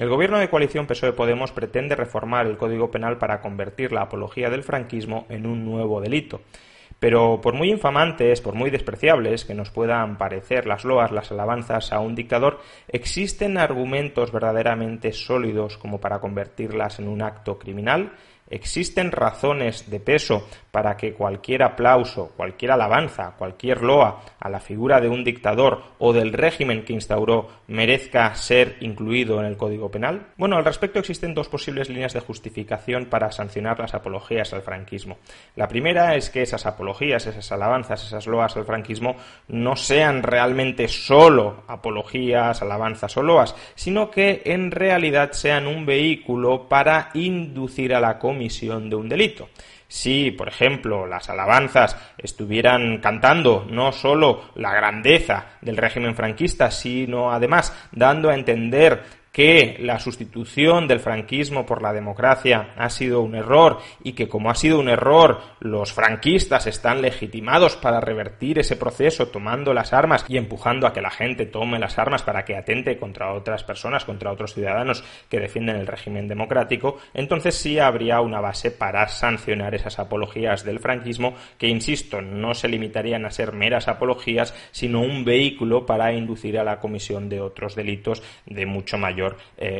El gobierno de coalición PSOE-Podemos pretende reformar el Código Penal para convertir la apología del franquismo en un nuevo delito. Pero por muy infamantes, por muy despreciables que nos puedan parecer las loas, las alabanzas a un dictador, existen argumentos verdaderamente sólidos como para convertirlas en un acto criminal. ¿Existen razones de peso para que cualquier aplauso, cualquier alabanza, cualquier loa a la figura de un dictador o del régimen que instauró merezca ser incluido en el Código Penal? Bueno, al respecto existen dos posibles líneas de justificación para sancionar las apologías al franquismo. La primera es que esas apologías, esas alabanzas, esas loas al franquismo no sean realmente solo apologías, alabanzas o loas, sino que en realidad sean un vehículo para inducir a la comisión de un delito. Si, por ejemplo, las alabanzas estuvieran cantando no solo la grandeza del régimen franquista, sino además dando a entender que la sustitución del franquismo por la democracia ha sido un error y que como ha sido un error los franquistas están legitimados para revertir ese proceso tomando las armas y empujando a que la gente tome las armas para que atente contra otras personas, contra otros ciudadanos que defienden el régimen democrático, entonces sí habría una base para sancionar esas apologías del franquismo que, insisto, no se limitarían a ser meras apologías, sino un vehículo para inducir a la comisión de otros delitos de mucho mayor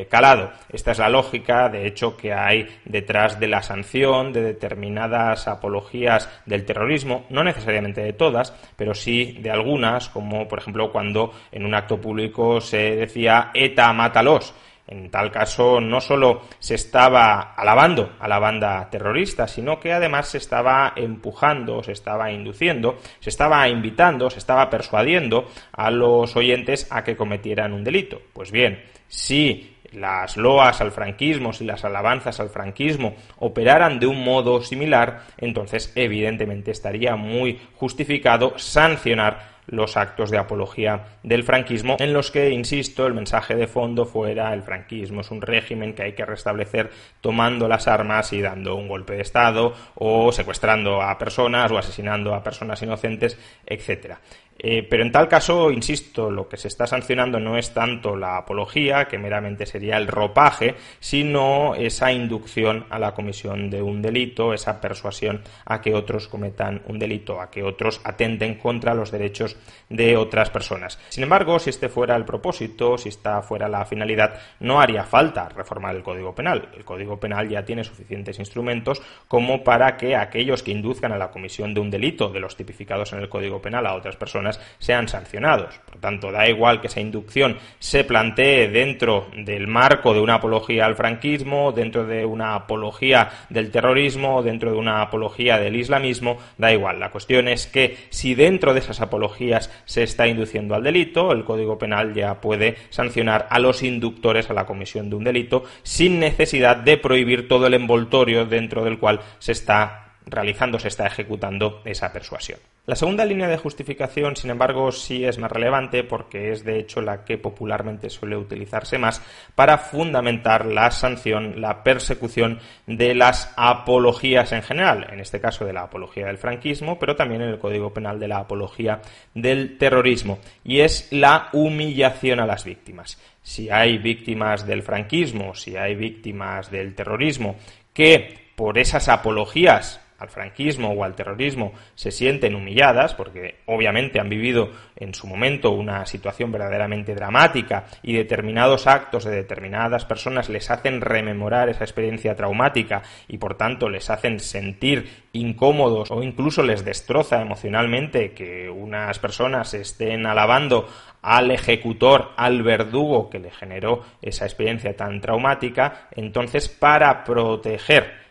calado. Esta es la lógica, de hecho, que hay detrás de la sanción de determinadas apologías del terrorismo, no necesariamente de todas, pero sí de algunas, como por ejemplo cuando en un acto público se decía ETA, mátalos. En tal caso, no solo se estaba alabando a la banda terrorista, sino que además se estaba empujando, se estaba induciendo, se estaba invitando, se estaba persuadiendo a los oyentes a que cometieran un delito. Pues bien, si las loas al franquismo, si las alabanzas al franquismo operaran de un modo similar, entonces evidentemente estaría muy justificado sancionar los actos de apología del franquismo en los que, insisto, el mensaje de fondo fuera el franquismo es un régimen que hay que restablecer tomando las armas y dando un golpe de Estado o secuestrando a personas o asesinando a personas inocentes, etcétera. Pero en tal caso, insisto, lo que se está sancionando no es tanto la apología, que meramente sería el ropaje, sino esa inducción a la comisión de un delito, esa persuasión a que otros cometan un delito, a que otros atenten contra los derechos de otras personas. Sin embargo, si este fuera el propósito, si esta fuera la finalidad, no haría falta reformar el Código Penal. El Código Penal ya tiene suficientes instrumentos como para que aquellos que induzcan a la comisión de un delito, de los tipificados en el Código Penal, a otras personas, sean sancionados. Por tanto, da igual que esa inducción se plantee dentro del marco de una apología al franquismo, dentro de una apología del terrorismo, dentro de una apología del islamismo, da igual. La cuestión es que si dentro de esas apologías se está induciendo al delito, el Código Penal ya puede sancionar a los inductores a la comisión de un delito sin necesidad de prohibir todo el envoltorio dentro del cual se está realizando, se está ejecutando esa persuasión. La segunda línea de justificación, sin embargo, sí es más relevante porque es de hecho la que popularmente suele utilizarse más para fundamentar la sanción, la persecución de las apologías en general, en este caso de la apología del franquismo, pero también en el Código Penal de la apología del terrorismo, y es la humillación a las víctimas. Si hay víctimas del franquismo, si hay víctimas del terrorismo que por esas apologías al franquismo o al terrorismo se sienten humilladas porque obviamente han vivido en su momento una situación verdaderamente dramática y determinados actos de determinadas personas les hacen rememorar esa experiencia traumática y por tanto les hacen sentir incómodos o incluso les destroza emocionalmente que unas personas estén alabando al ejecutor, al verdugo que le generó esa experiencia tan traumática. Entonces, para proteger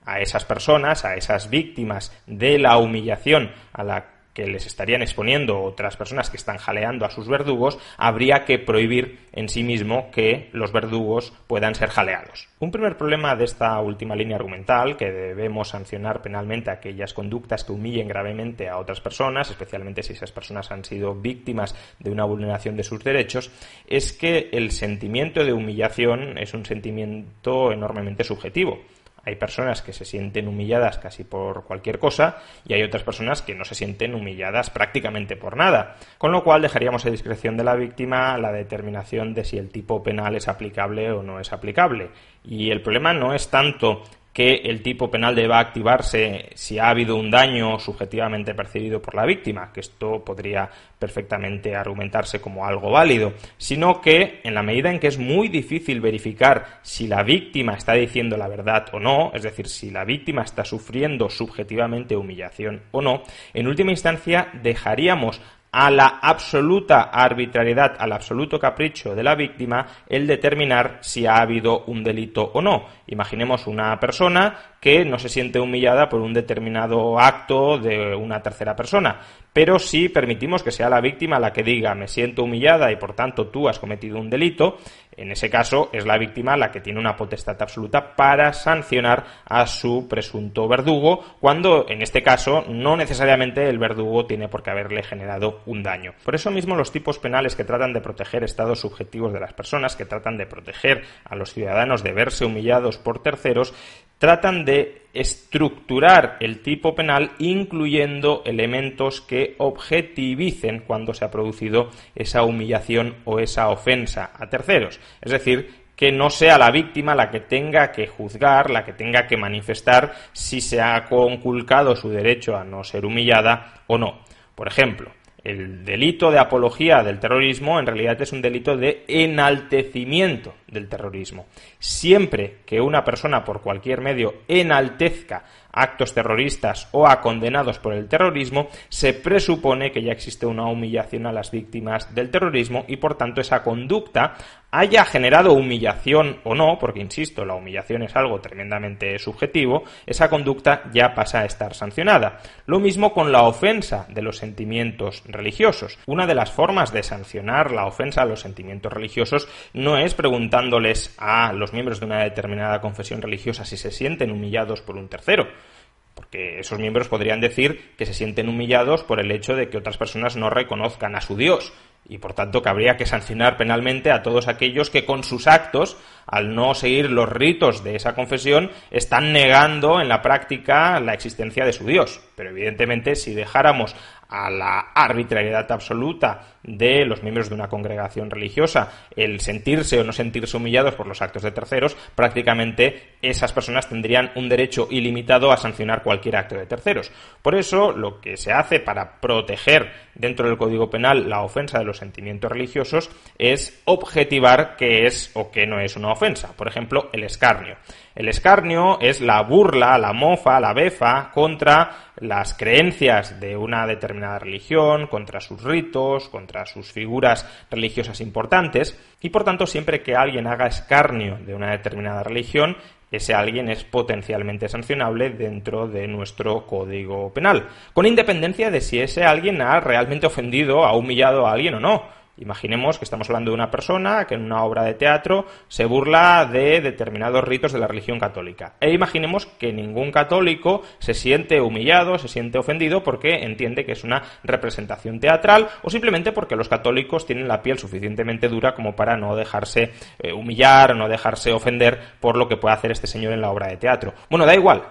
a esas personas, a esas víctimas de la humillación a la que les estarían exponiendo otras personas que están jaleando a sus verdugos, habría que prohibir en sí mismo que los verdugos puedan ser jaleados. Un primer problema de esta última línea argumental, que debemos sancionar penalmente aquellas conductas que humillen gravemente a otras personas, especialmente si esas personas han sido víctimas de una vulneración de sus derechos, es que el sentimiento de humillación es un sentimiento enormemente subjetivo. Hay personas que se sienten humilladas casi por cualquier cosa y hay otras personas que no se sienten humilladas prácticamente por nada, con lo cual dejaríamos a discreción de la víctima la determinación de si el tipo penal es aplicable o no es aplicable. Y el problema no es tanto que el tipo penal deba activarse si ha habido un daño subjetivamente percibido por la víctima, que esto podría perfectamente argumentarse como algo válido, sino que en la medida en que es muy difícil verificar si la víctima está diciendo la verdad o no, es decir, si la víctima está sufriendo subjetivamente humillación o no, en última instancia dejaríamos a la absoluta arbitrariedad, al absoluto capricho de la víctima, el determinar si ha habido un delito o no. Imaginemos una persona que no se siente humillada por un determinado acto de una tercera persona, pero si permitimos que sea la víctima la que diga me siento humillada y por tanto tú has cometido un delito, en ese caso es la víctima la que tiene una potestad absoluta para sancionar a su presunto verdugo, cuando en este caso no necesariamente el verdugo tiene por qué haberle generado un daño. Por eso mismo los tipos penales que tratan de proteger estados subjetivos de las personas, que tratan de proteger a los ciudadanos de verse humillados por terceros, tratan de estructurar el tipo penal incluyendo elementos que objetivicen cuando se ha producido esa humillación o esa ofensa a terceros. Es decir, que no sea la víctima la que tenga que juzgar, la que tenga que manifestar si se ha conculcado su derecho a no ser humillada o no. Por ejemplo, el delito de apología del terrorismo en realidad es un delito de enaltecimiento del terrorismo. Siempre que una persona por cualquier medio enaltezca actos terroristas o a condenados por el terrorismo, se presupone que ya existe una humillación a las víctimas del terrorismo y por tanto esa conducta haya generado humillación o no, porque insisto, la humillación es algo tremendamente subjetivo, esa conducta ya pasa a estar sancionada. Lo mismo con la ofensa de los sentimientos religiosos. Una de las formas de sancionar la ofensa a los sentimientos religiosos no es preguntándoles a los miembros de una determinada confesión religiosa si se sienten humillados por un tercero, porque esos miembros podrían decir que se sienten humillados por el hecho de que otras personas no reconozcan a su Dios, y por tanto que habría que sancionar penalmente a todos aquellos que con sus actos, al no seguir los ritos de esa confesión, están negando en la práctica la existencia de su Dios. Pero evidentemente si dejáramos a la arbitrariedad absoluta de los miembros de una congregación religiosa el sentirse o no sentirse humillados por los actos de terceros, prácticamente esas personas tendrían un derecho ilimitado a sancionar cualquier acto de terceros. Por eso, lo que se hace para proteger dentro del Código Penal la ofensa de los sentimientos religiosos es objetivar qué es o qué no es una ofensa. Por ejemplo, el escarnio. El escarnio es la burla, la mofa, la befa contra las creencias de una determinada religión, contra sus ritos, contra sus figuras religiosas importantes, y por tanto siempre que alguien haga escarnio de una determinada religión, ese alguien es potencialmente sancionable dentro de nuestro Código Penal, con independencia de si ese alguien ha realmente ofendido, ha humillado a alguien o no. Imaginemos que estamos hablando de una persona que en una obra de teatro se burla de determinados ritos de la religión católica. E imaginemos que ningún católico se siente humillado, se siente ofendido porque entiende que es una representación teatral o simplemente porque los católicos tienen la piel suficientemente dura como para no dejarse humillar o no dejarse ofender por lo que puede hacer este señor en la obra de teatro. Bueno, da igual.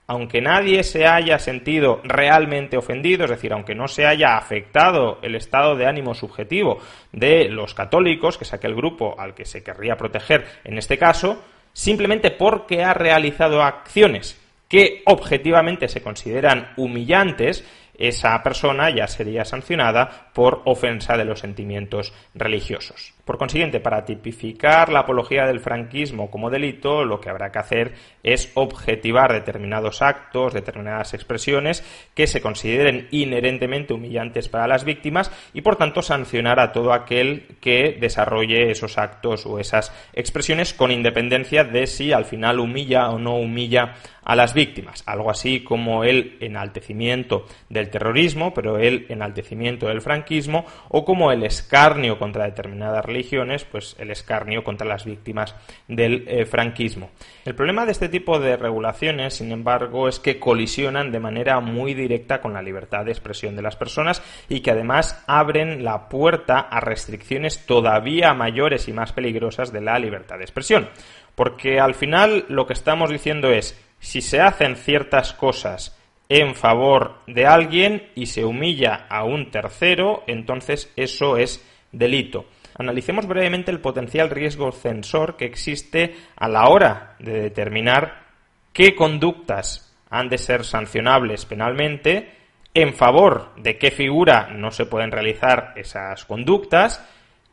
Aunque nadie se haya sentido realmente ofendido, es decir, aunque no se haya afectado el estado de ánimo subjetivo de los católicos, que es aquel grupo al que se querría proteger en este caso, simplemente porque ha realizado acciones que objetivamente se consideran humillantes, esa persona ya sería sancionada por ofensa de los sentimientos religiosos. Por consiguiente, para tipificar la apología del franquismo como delito, lo que habrá que hacer es objetivar determinados actos, determinadas expresiones que se consideren inherentemente humillantes para las víctimas y, por tanto, sancionar a todo aquel que desarrolle esos actos o esas expresiones con independencia de si al final humilla o no humilla a las víctimas. Algo así como el enaltecimiento del terrorismo, pero el enaltecimiento del franquismo, o como el escarnio contra determinadas religiones, pues el escarnio contra las víctimas del franquismo. El problema de este tipo de regulaciones, sin embargo, es que colisionan de manera muy directa con la libertad de expresión de las personas y que además abren la puerta a restricciones todavía mayores y más peligrosas de la libertad de expresión. Porque al final lo que estamos diciendo es si se hacen ciertas cosas en favor de alguien y se humilla a un tercero, entonces eso es delito. Analicemos brevemente el potencial riesgo censor que existe a la hora de determinar qué conductas han de ser sancionables penalmente, en favor de qué figura no se pueden realizar esas conductas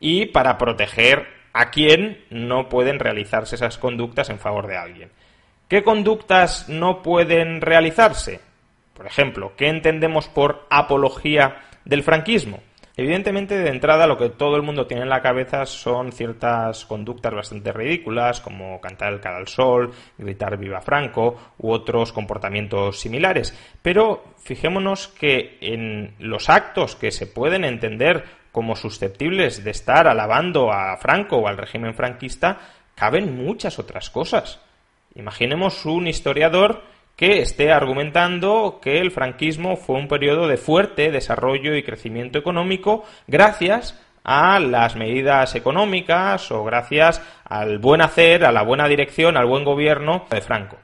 y para proteger a quién no pueden realizarse esas conductas en favor de alguien. ¿Qué conductas no pueden realizarse? Por ejemplo, ¿qué entendemos por apología del franquismo? Evidentemente, de entrada, lo que todo el mundo tiene en la cabeza son ciertas conductas bastante ridículas, como cantar el cara al sol, gritar viva Franco, u otros comportamientos similares. Pero fijémonos que en los actos que se pueden entender como susceptibles de estar alabando a Franco o al régimen franquista, caben muchas otras cosas. Imaginemos un historiador que esté argumentando que el franquismo fue un periodo de fuerte desarrollo y crecimiento económico gracias a las medidas económicas o gracias al buen hacer, a la buena dirección, al buen gobierno de Franco.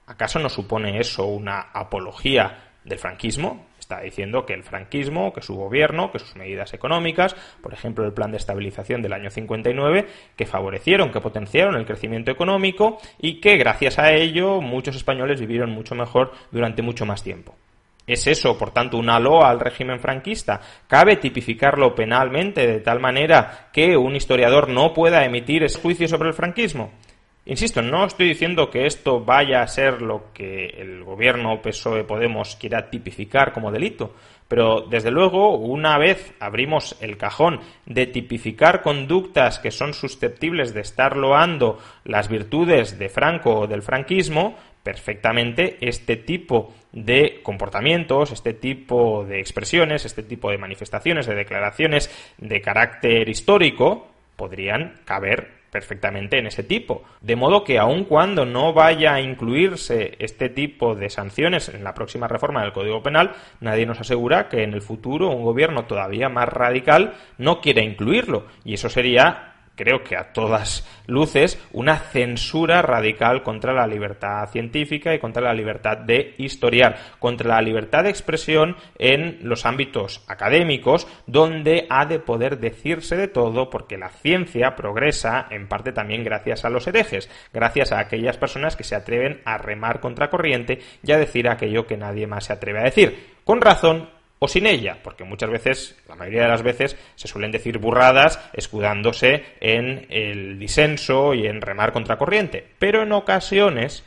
¿Acaso no supone eso una apología del franquismo? Está diciendo que el franquismo, que su gobierno, que sus medidas económicas, por ejemplo el plan de estabilización del año 59, que favorecieron, que potenciaron el crecimiento económico y que gracias a ello muchos españoles vivieron mucho mejor durante mucho más tiempo. ¿Es eso, por tanto, una loa al régimen franquista? ¿Cabe tipificarlo penalmente de tal manera que un historiador no pueda emitir ese juicio sobre el franquismo? Insisto, no estoy diciendo que esto vaya a ser lo que el gobierno PSOE-Podemos quiera tipificar como delito, pero desde luego, una vez abrimos el cajón de tipificar conductas que son susceptibles de estar loando las virtudes de Franco o del franquismo, perfectamente este tipo de comportamientos, este tipo de expresiones, este tipo de manifestaciones, de declaraciones de carácter histórico podrían caber perfectamente en ese tipo. De modo que aun cuando no vaya a incluirse este tipo de sanciones en la próxima reforma del Código Penal, nadie nos asegura que en el futuro un gobierno todavía más radical no quiera incluirlo. Y eso sería, creo que a todas luces, una censura radical contra la libertad científica y contra la libertad de historiar, contra la libertad de expresión en los ámbitos académicos, donde ha de poder decirse de todo, porque la ciencia progresa en parte también gracias a los herejes, gracias a aquellas personas que se atreven a remar contra corriente y a decir aquello que nadie más se atreve a decir, con razón o sin ella, porque muchas veces, la mayoría de las veces, se suelen decir burradas escudándose en el disenso y en remar contra corriente, pero en ocasiones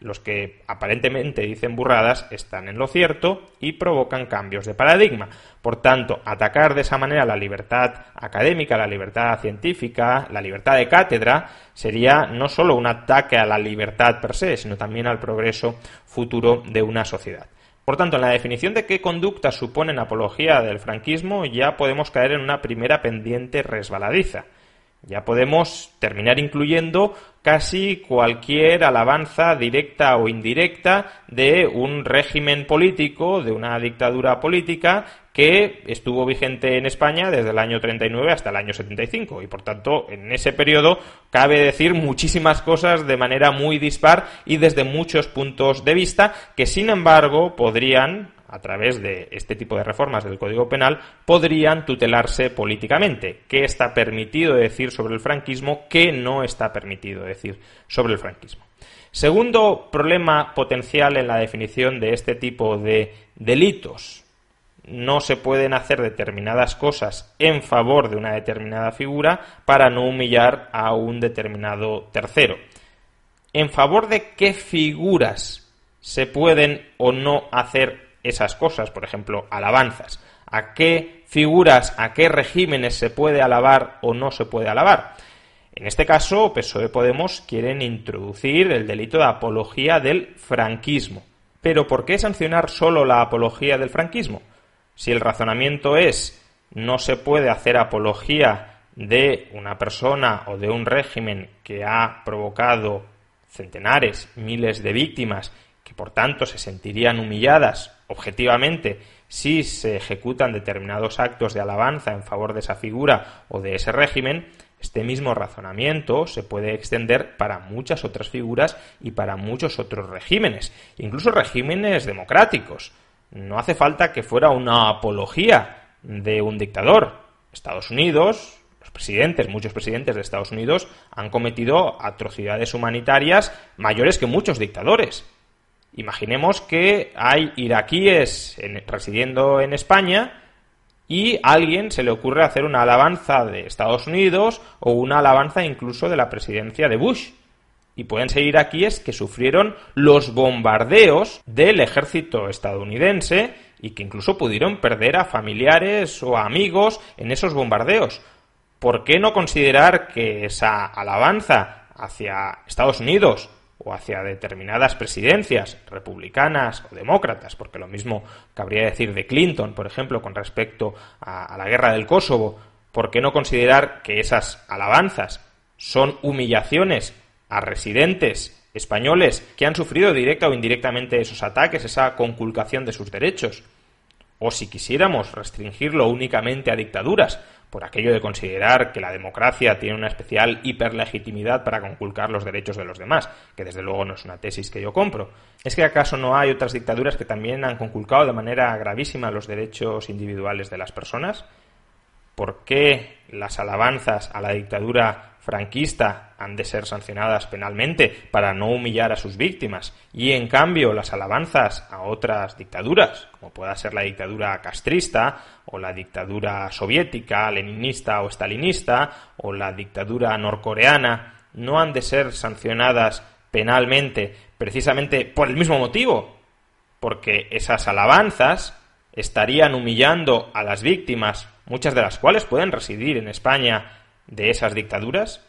los que aparentemente dicen burradas están en lo cierto y provocan cambios de paradigma. Por tanto, atacar de esa manera la libertad académica, la libertad científica, la libertad de cátedra, sería no solo un ataque a la libertad per se, sino también al progreso futuro de una sociedad. Por tanto, en la definición de qué conductas suponen apología del franquismo ya podemos caer en una primera pendiente resbaladiza. Ya podemos terminar incluyendo casi cualquier alabanza directa o indirecta de un régimen político, de una dictadura política que estuvo vigente en España desde el año 39 hasta el año 75 y por tanto en ese periodo cabe decir muchísimas cosas de manera muy dispar y desde muchos puntos de vista que sin embargo podrían, a través de este tipo de reformas del Código Penal, podrían tutelarse políticamente. ¿Qué está permitido decir sobre el franquismo? ¿Qué no está permitido decir sobre el franquismo? Segundo problema potencial en la definición de este tipo de delitos. No se pueden hacer determinadas cosas en favor de una determinada figura para no humillar a un determinado tercero. ¿En favor de qué figuras se pueden o no hacer esas cosas? Por ejemplo, alabanzas. ¿A qué figuras, a qué regímenes se puede alabar o no se puede alabar? En este caso, PSOE-Podemos quieren introducir el delito de apología del franquismo. ¿Pero por qué sancionar solo la apología del franquismo? Si el razonamiento es no se puede hacer apología de una persona o de un régimen que ha provocado centenares, miles de víctimas, que por tanto se sentirían humilladas objetivamente si se ejecutan determinados actos de alabanza en favor de esa figura o de ese régimen, Este mismo razonamiento se puede extender para muchas otras figuras y para muchos otros regímenes, incluso regímenes democráticos. No hace falta que fuera una apología de un dictador. Estados Unidos, muchos presidentes de Estados Unidos han cometido atrocidades humanitarias mayores que muchos dictadores. Imaginemos que hay iraquíes residiendo en España y a alguien se le ocurre hacer una alabanza de Estados Unidos o una alabanza incluso de la presidencia de Bush. Y pueden ser iraquíes que sufrieron los bombardeos del ejército estadounidense y que incluso pudieron perder a familiares o a amigos en esos bombardeos. ¿Por qué no considerar que esa alabanza hacia Estados Unidos o hacia determinadas presidencias republicanas o demócratas, porque lo mismo cabría decir de Clinton, por ejemplo, con respecto a la guerra del Kosovo, ¿por qué no considerar que esas alabanzas son humillaciones a residentes españoles que han sufrido directa o indirectamente esos ataques, esa conculcación de sus derechos? O si quisiéramos restringirlo únicamente a dictaduras, por aquello de considerar que la democracia tiene una especial hiperlegitimidad para conculcar los derechos de los demás, que desde luego no es una tesis que yo compro. ¿Es que acaso no hay otras dictaduras que también han conculcado de manera gravísima los derechos individuales de las personas? ¿Por qué las alabanzas a la dictadura franquista han de ser sancionadas penalmente para no humillar a sus víctimas? Y en cambio las alabanzas a otras dictaduras, como pueda ser la dictadura castrista o la dictadura soviética, leninista o stalinista o la dictadura norcoreana, no han de ser sancionadas penalmente precisamente por el mismo motivo, porque esas alabanzas estarían humillando a las víctimas, muchas de las cuales pueden residir en España, de esas dictaduras?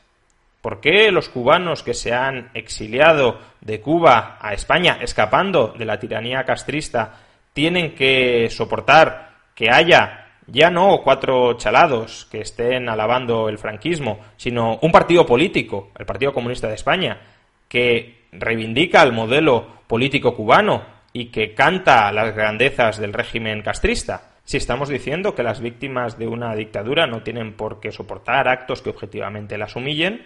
¿Por qué los cubanos que se han exiliado de Cuba a España, escapando de la tiranía castrista, tienen que soportar que haya ya no 4 chalados que estén alabando el franquismo, sino un partido político, el Partido Comunista de España, que reivindica el modelo político cubano y que canta las grandezas del régimen castrista? Si estamos diciendo que las víctimas de una dictadura no tienen por qué soportar actos que objetivamente las humillen,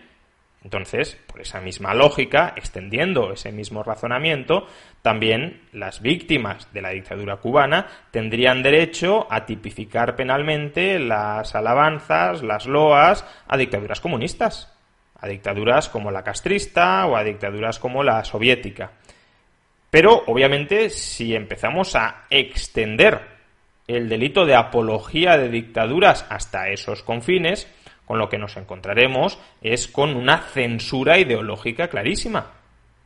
entonces, por esa misma lógica, extendiendo ese mismo razonamiento, también las víctimas de la dictadura cubana tendrían derecho a tipificar penalmente las alabanzas, las loas a dictaduras comunistas, a dictaduras como la castrista o a dictaduras como la soviética. Pero, obviamente, si empezamos a extender el delito de apología de dictaduras hasta esos confines, con lo que nos encontraremos es con una censura ideológica clarísima.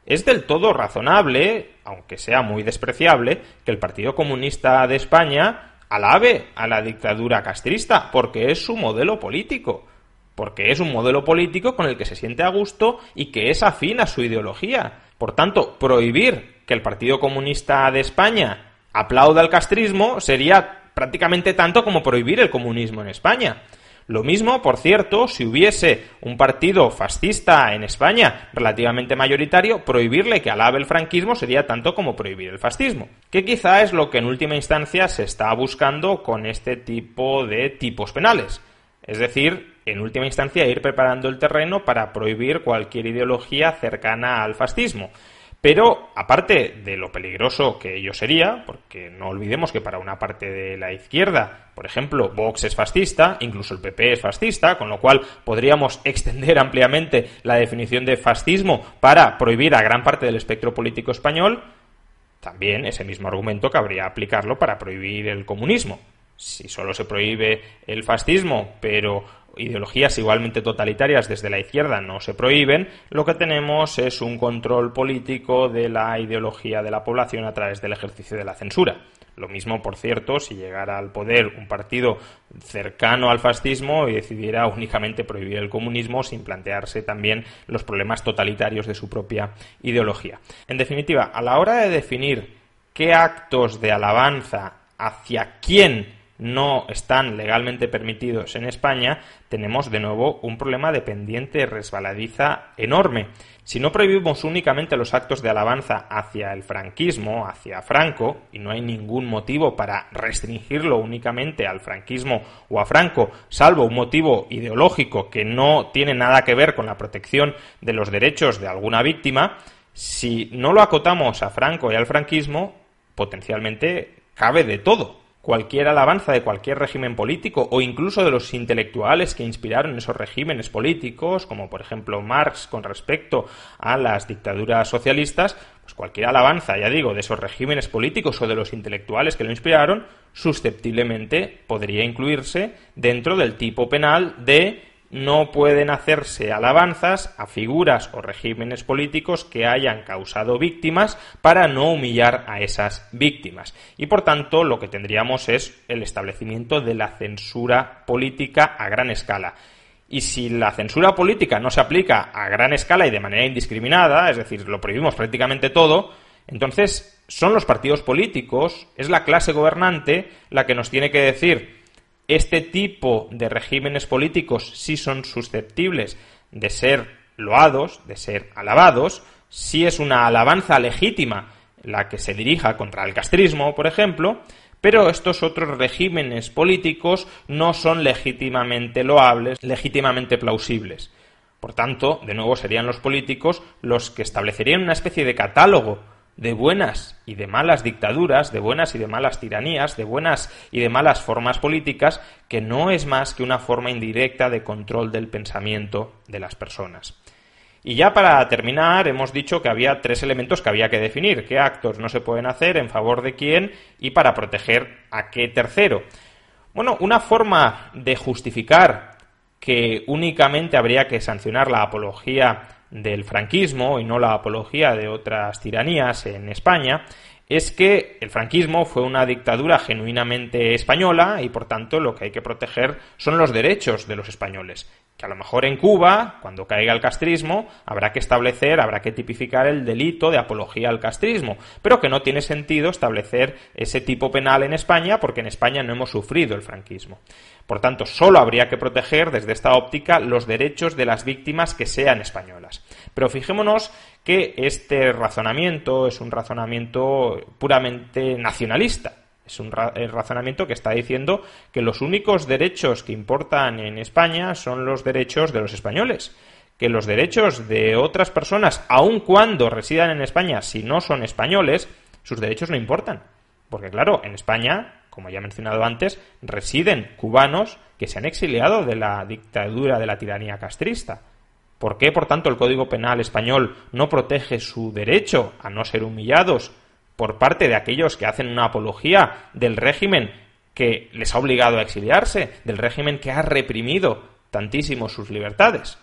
Es del todo razonable, aunque sea muy despreciable, que el Partido Comunista de España alabe a la dictadura castrista, porque es su modelo político, porque es un modelo político con el que se siente a gusto y que es afín a su ideología. Por tanto, prohibir que el Partido Comunista de España aplauda al castrismo sería prácticamente tanto como prohibir el comunismo en España. Lo mismo, por cierto, si hubiese un partido fascista en España relativamente mayoritario, prohibirle que alabe el franquismo sería tanto como prohibir el fascismo, que quizá es lo que en última instancia se está buscando con este tipo de tipos penales. Es decir, en última instancia ir preparando el terreno para prohibir cualquier ideología cercana al fascismo. Pero, aparte de lo peligroso que ello sería, porque no olvidemos que para una parte de la izquierda, por ejemplo, Vox es fascista, incluso el PP es fascista, con lo cual podríamos extender ampliamente la definición de fascismo para prohibir a gran parte del espectro político español, también ese mismo argumento cabría aplicarlo para prohibir el comunismo. Si solo se prohíbe el fascismo, pero ideologías igualmente totalitarias desde la izquierda no se prohíben, lo que tenemos es un control político de la ideología de la población a través del ejercicio de la censura. Lo mismo, por cierto, si llegara al poder un partido cercano al fascismo y decidiera únicamente prohibir el comunismo sin plantearse también los problemas totalitarios de su propia ideología. En definitiva, a la hora de definir qué actos de alabanza hacia quién no están legalmente permitidos en España, tenemos de nuevo un problema de pendiente resbaladiza enorme. Si no prohibimos únicamente los actos de alabanza hacia el franquismo, hacia Franco, y no hay ningún motivo para restringirlo únicamente al franquismo o a Franco, salvo un motivo ideológico que no tiene nada que ver con la protección de los derechos de alguna víctima, si no lo acotamos a Franco y al franquismo, potencialmente cabe de todo. Cualquier alabanza de cualquier régimen político o incluso de los intelectuales que inspiraron esos regímenes políticos, como por ejemplo Marx con respecto a las dictaduras socialistas, pues cualquier alabanza, ya digo, de esos regímenes políticos o de los intelectuales que lo inspiraron, susceptiblemente podría incluirse dentro del tipo penal de no pueden hacerse alabanzas a figuras o regímenes políticos que hayan causado víctimas para no humillar a esas víctimas. Y por tanto, lo que tendríamos es el establecimiento de la censura política a gran escala. Y si la censura política no se aplica a gran escala y de manera indiscriminada, es decir, lo prohibimos prácticamente todo, entonces son los partidos políticos, es la clase gobernante la que nos tiene que decir: este tipo de regímenes políticos sí son susceptibles de ser loados, de ser alabados, sí es una alabanza legítima la que se dirija contra el castrismo, por ejemplo, pero estos otros regímenes políticos no son legítimamente loables, legítimamente plausibles. Por tanto, de nuevo serían los políticos los que establecerían una especie de catálogo de buenas y de malas dictaduras, de buenas y de malas tiranías, de buenas y de malas formas políticas, que no es más que una forma indirecta de control del pensamiento de las personas. Y ya para terminar, hemos dicho que había 3 elementos que había que definir: qué actos no se pueden hacer, en favor de quién y para proteger a qué tercero. Bueno, una forma de justificar que únicamente habría que sancionar la apología del franquismo y no la apología de otras tiranías en España es que el franquismo fue una dictadura genuinamente española y por tanto lo que hay que proteger son los derechos de los españoles. Que a lo mejor en Cuba, cuando caiga el castrismo, habrá que tipificar el delito de apología al castrismo, pero que no tiene sentido establecer ese tipo penal en España porque en España no hemos sufrido el franquismo. Por tanto, solo habría que proteger desde esta óptica los derechos de las víctimas que sean españolas. Pero fijémonos que este razonamiento es un razonamiento puramente nacionalista. Es un razonamiento que está diciendo que los únicos derechos que importan en España son los derechos de los españoles, que los derechos de otras personas, aun cuando residan en España, si no son españoles, sus derechos no importan. Porque claro, en España, como ya he mencionado antes, residen cubanos que se han exiliado de la dictadura de la tiranía castrista. ¿Por qué, por tanto, el Código Penal español no protege su derecho a no ser humillados por parte de aquellos que hacen una apología del régimen que les ha obligado a exiliarse, del régimen que ha reprimido tantísimo sus libertades?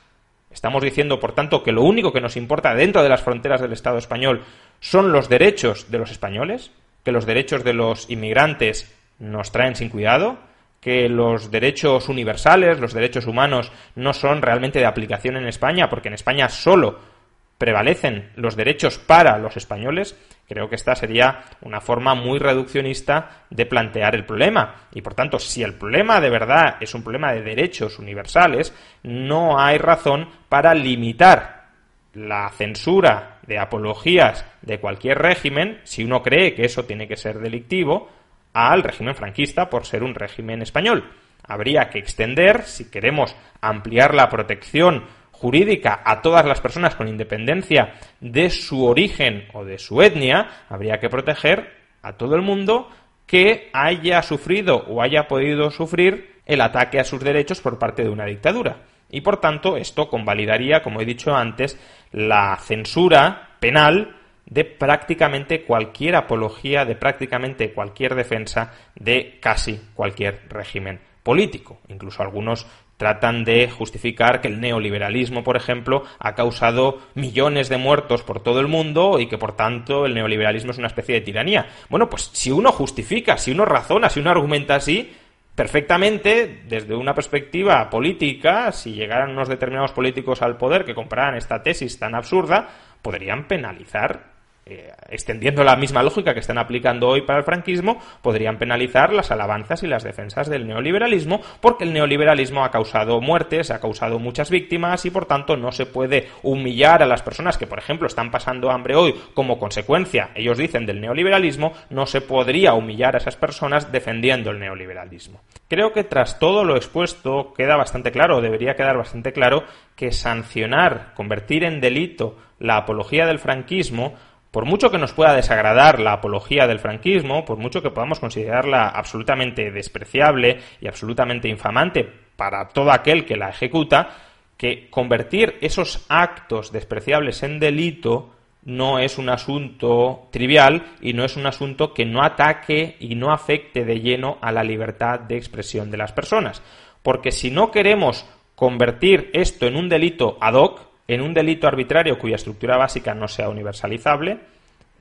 Estamos diciendo, por tanto, que lo único que nos importa dentro de las fronteras del Estado español son los derechos de los españoles, que los derechos de los inmigrantes nos traen sin cuidado, que los derechos universales, los derechos humanos, no son realmente de aplicación en España, porque en España solo prevalecen los derechos para los españoles. Creo que esta sería una forma muy reduccionista de plantear el problema. Y por tanto, si el problema de verdad es un problema de derechos universales, no hay razón para limitar la censura de apologías de cualquier régimen, si uno cree que eso tiene que ser delictivo, al régimen franquista por ser un régimen español. Habría que extender, si queremos ampliar la protección jurídica a todas las personas con independencia de su origen o de su etnia, habría que proteger a todo el mundo que haya sufrido o haya podido sufrir el ataque a sus derechos por parte de una dictadura. Y por tanto, esto convalidaría, como he dicho antes, la censura penal de prácticamente cualquier apología, de prácticamente cualquier defensa de casi cualquier régimen político. Incluso algunos tratan de justificar que el neoliberalismo, por ejemplo, ha causado millones de muertos por todo el mundo y que, por tanto, el neoliberalismo es una especie de tiranía. Bueno, pues si uno justifica, si uno razona, si uno argumenta así, perfectamente, desde una perspectiva política, si llegaran unos determinados políticos al poder que compraran esta tesis tan absurda, podrían penalizar extendiendo la misma lógica que están aplicando hoy para el franquismo, podrían penalizar las alabanzas y las defensas del neoliberalismo, porque el neoliberalismo ha causado muertes, ha causado muchas víctimas y por tanto no se puede humillar a las personas que, por ejemplo, están pasando hambre hoy como consecuencia, ellos dicen, del neoliberalismo. No se podría humillar a esas personas defendiendo el neoliberalismo. Creo que tras todo lo expuesto queda bastante claro, debería quedar bastante claro, que sancionar, convertir en delito la apología del franquismo, por mucho que nos pueda desagradar la apología del franquismo, por mucho que podamos considerarla absolutamente despreciable y absolutamente infamante para todo aquel que la ejecuta, que convertir esos actos despreciables en delito no es un asunto trivial y no es un asunto que no ataque y no afecte de lleno a la libertad de expresión de las personas. Porque si no queremos convertir esto en un delito ad hoc, en un delito arbitrario cuya estructura básica no sea universalizable,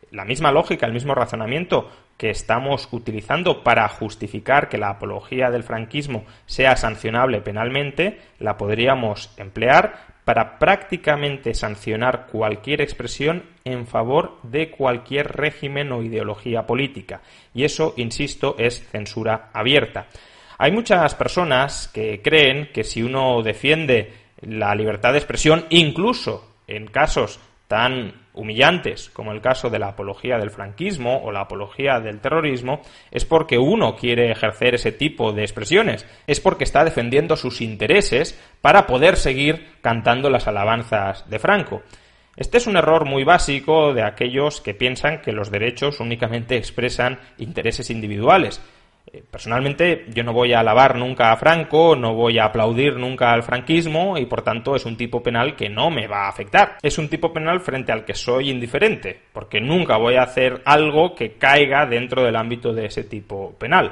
la misma lógica, el mismo razonamiento que estamos utilizando para justificar que la apología del franquismo sea sancionable penalmente, la podríamos emplear para prácticamente sancionar cualquier expresión en favor de cualquier régimen o ideología política. Y eso, insisto, es censura abierta. Hay muchas personas que creen que si uno defiende la libertad de expresión, incluso en casos tan humillantes como el caso de la apología del franquismo o la apología del terrorismo, es porque uno quiere ejercer ese tipo de expresiones, es porque está defendiendo sus intereses para poder seguir cantando las alabanzas de Franco. Este es un error muy básico de aquellos que piensan que los derechos únicamente expresan intereses individuales. Personalmente, yo no voy a alabar nunca a Franco, no voy a aplaudir nunca al franquismo y, por tanto, es un tipo penal que no me va a afectar. Es un tipo penal frente al que soy indiferente, porque nunca voy a hacer algo que caiga dentro del ámbito de ese tipo penal.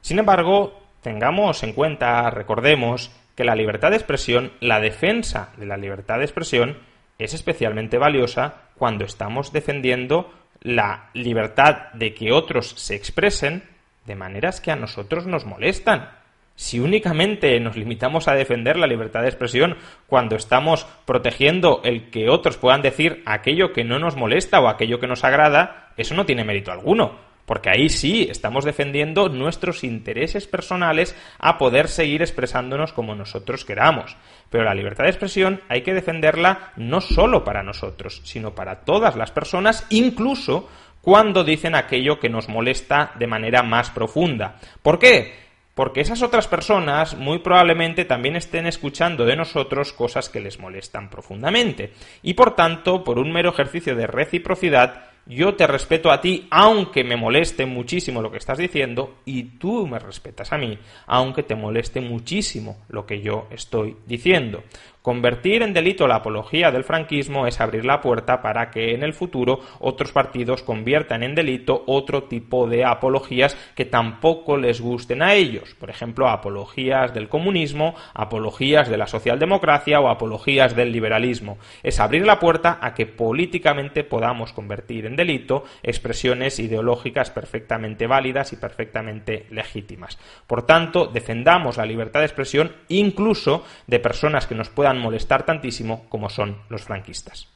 Sin embargo, tengamos en cuenta, recordemos, que la libertad de expresión, la defensa de la libertad de expresión, es especialmente valiosa cuando estamos defendiendo la libertad de que otros se expresen de maneras que a nosotros nos molestan. Si únicamente nos limitamos a defender la libertad de expresión cuando estamos protegiendo el que otros puedan decir aquello que no nos molesta o aquello que nos agrada, eso no tiene mérito alguno, porque ahí sí estamos defendiendo nuestros intereses personales a poder seguir expresándonos como nosotros queramos. Pero la libertad de expresión hay que defenderla no solo para nosotros, sino para todas las personas, incluso cuando dicen aquello que nos molesta de manera más profunda. ¿Por qué? Porque esas otras personas muy probablemente también estén escuchando de nosotros cosas que les molestan profundamente. Y por tanto, por un mero ejercicio de reciprocidad, yo te respeto a ti, aunque me moleste muchísimo lo que estás diciendo, y tú me respetas a mí, aunque te moleste muchísimo lo que yo estoy diciendo. Convertir en delito la apología del franquismo es abrir la puerta para que en el futuro otros partidos conviertan en delito otro tipo de apologías que tampoco les gusten a ellos. Por ejemplo, apologías del comunismo, apologías de la socialdemocracia o apologías del liberalismo. Es abrir la puerta a que políticamente podamos convertir en delito expresiones ideológicas perfectamente válidas y perfectamente legítimas. Por tanto, defendamos la libertad de expresión incluso de personas que nos puedan molestar tantísimo como son los franquistas.